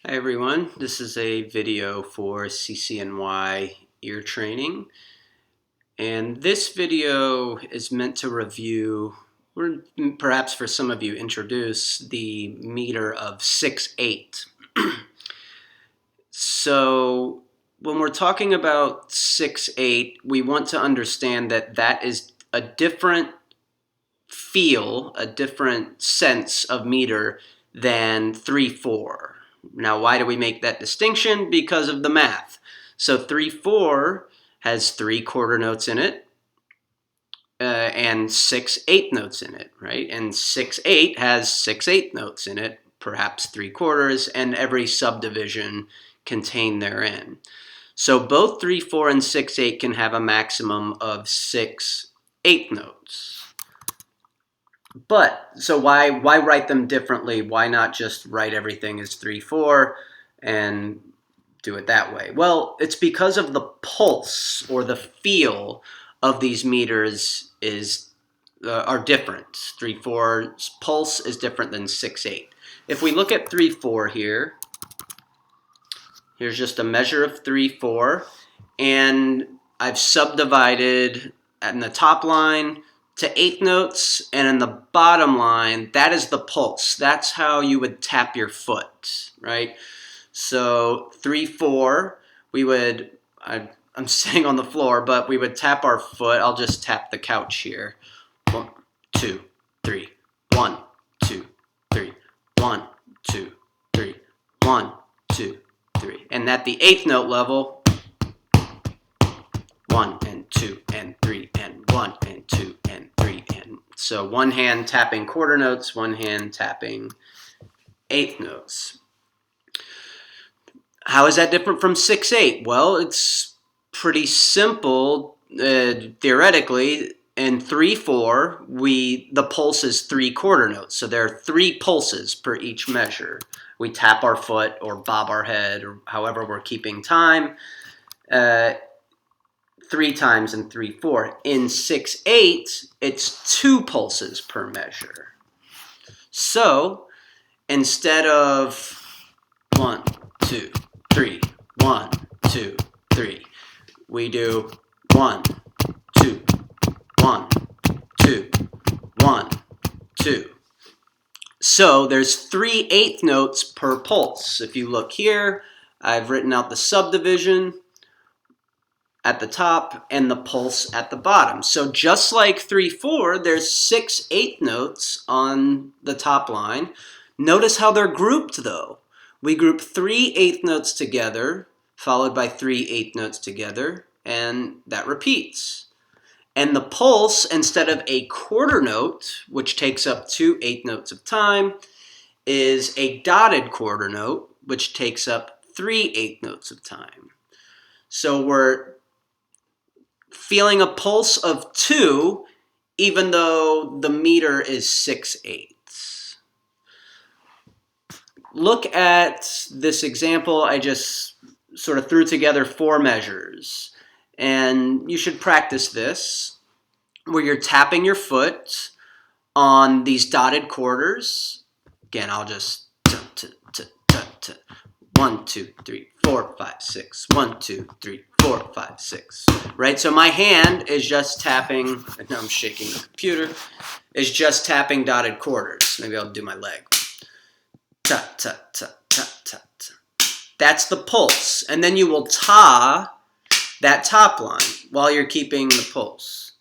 Hi everyone, this is a video for CCNY Ear Training, and this video is meant to review, or perhaps for some of you introduce, the meter of 6/8. So when we're talking about 6/8, we want to understand that that is a different feel, a different sense of meter than 3/4. Now, why do we make that distinction? Because of the math. So 3/4 has 3 quarter notes in it and 6/8 notes in it, right? And 6/8 has 6/8 notes in it, perhaps 3 quarters, and every subdivision contained therein. So both 3/4 and 6/8 can have a maximum of 6/8 notes. But, so why write them differently? Why not just write everything as 3/4 and do it that way? Well, it's because of the pulse or the feel of these meters are different. 3/4's pulse is different than 6/8. If we look at 3/4 here, here's just a measure of 3/4, and I've subdivided in the top line to 8 notes, and in the bottom line, that is the pulse. That's how you would tap your foot, right? So 3/4, we would, I'm sitting on the floor, but we would tap our foot. I'll just tap the couch here. 1, 2, 3, 1, 2, 3, 1, 2, 3, 1, 2, 3. And at the 8th note level, 1 and 2 and 3 and 1 and 2 and 3 and so one hand tapping quarter notes, one hand tapping 8th notes. How is that different from 6/8? Well, it's pretty simple theoretically. In 3/4, the pulse is 3 quarter notes, so there are 3 pulses per each measure. We tap our foot or bob our head or however we're keeping time. 3 times in 3/4. In 6/8, it's 2 pulses per measure. So instead of 1, 2, 3, 1, 2, 3, we do 1, 2, 1, 2, 1, 2. So there's 3/8 notes per pulse. If you look here, I've written out the subdivision at the top and the pulse at the bottom. So just like 3/4, there's 6/8 notes on the top line. Notice how they're grouped though. We group 3/8 notes together, followed by 3/8 notes together, and that repeats. And the pulse, instead of a quarter note, which takes up 2 8 notes of time, is a dotted quarter note, which takes up 3 8 notes of time. So we're feeling a pulse of 2, even though the meter is 6/8. Look at this example. I just sort of threw together 4 measures, and you should practice this, where you're tapping your foot on these dotted quarters. Again, I'll just 1, 2, 3, 4, 5, 6. 1, 2, 3, 4, 5, 6. Right? So my hand is just tapping, and now I'm shaking the computer, is just tapping dotted quarters. Maybe I'll do my leg. Ta, ta, ta, ta, ta, ta. That's the pulse. And then you will ta that top line while you're keeping the pulse.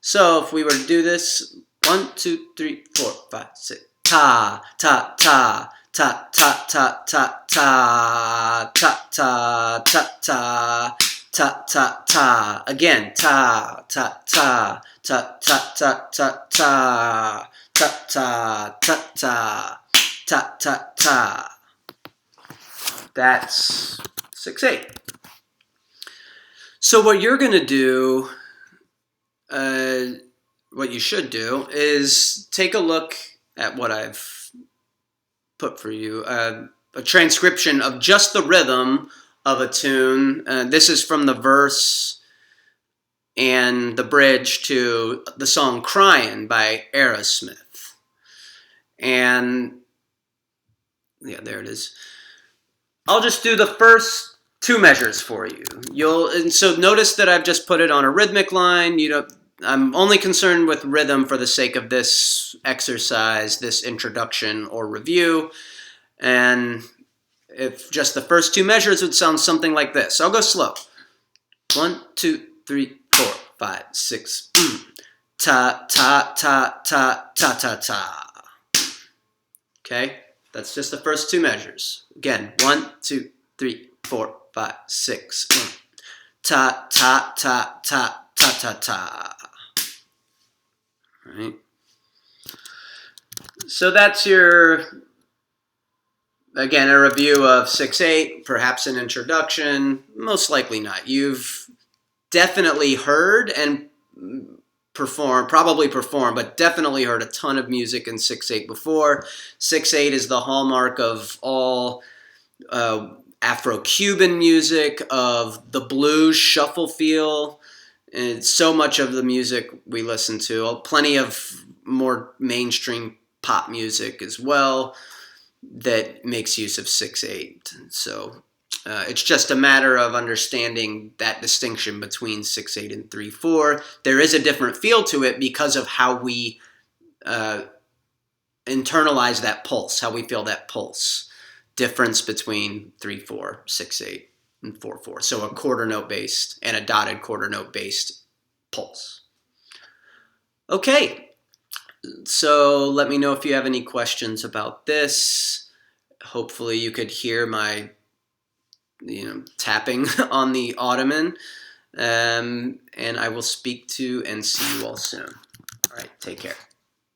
So if we were to do this, 1, 2, 3, 4, 5, 6. Ta, ta, ta. Ta ta ta ta ta ta ta ta ta ta ta ta. Again, ta ta ta ta ta ta ta ta ta ta ta ta ta ta ta. That's 6/8. So what you're gonna do, what you should do, is take a look at what I've put for you, a transcription of just the rhythm of a tune. This is from the verse and the bridge to the song Crying by Aerosmith. And yeah, there it is. I'll just do the first two measures for you. And so notice that I've just put it on a rhythmic line. I'm only concerned with rhythm for the sake of this exercise, this introduction or review. And if just the first two measures would sound something like this. I'll go slow. 1, 2, 3, 4, 5, 6. Ta, ta, ta, ta, ta, ta, ta. Okay? That's just the first two measures. Again, 1, 2, 3, 4, 5, 6. Ta, ta, ta, ta, ta, ta, ta. All right? So that's your, again, a review of 6/8, perhaps an introduction. Most likely not. You've definitely heard and probably performed, but definitely heard a ton of music in 6/8 before. 6/8 is the hallmark of all Afro-Cuban music, of the blues shuffle feel, and so much of the music we listen to. Plenty of more mainstream pop music as well that makes use of 6/8. So it's just a matter of understanding that distinction between 6/8 and 3/4. There is a different feel to it because of how we internalize that pulse, how we feel that pulse. Difference between 3/4, 6/8, and 4/4. So a quarter note based and a dotted quarter note based pulse. Okay, so let me know if you have any questions about this. Hopefully you could hear my tapping on the ottoman. And I will speak to and see you all soon. All right, take care.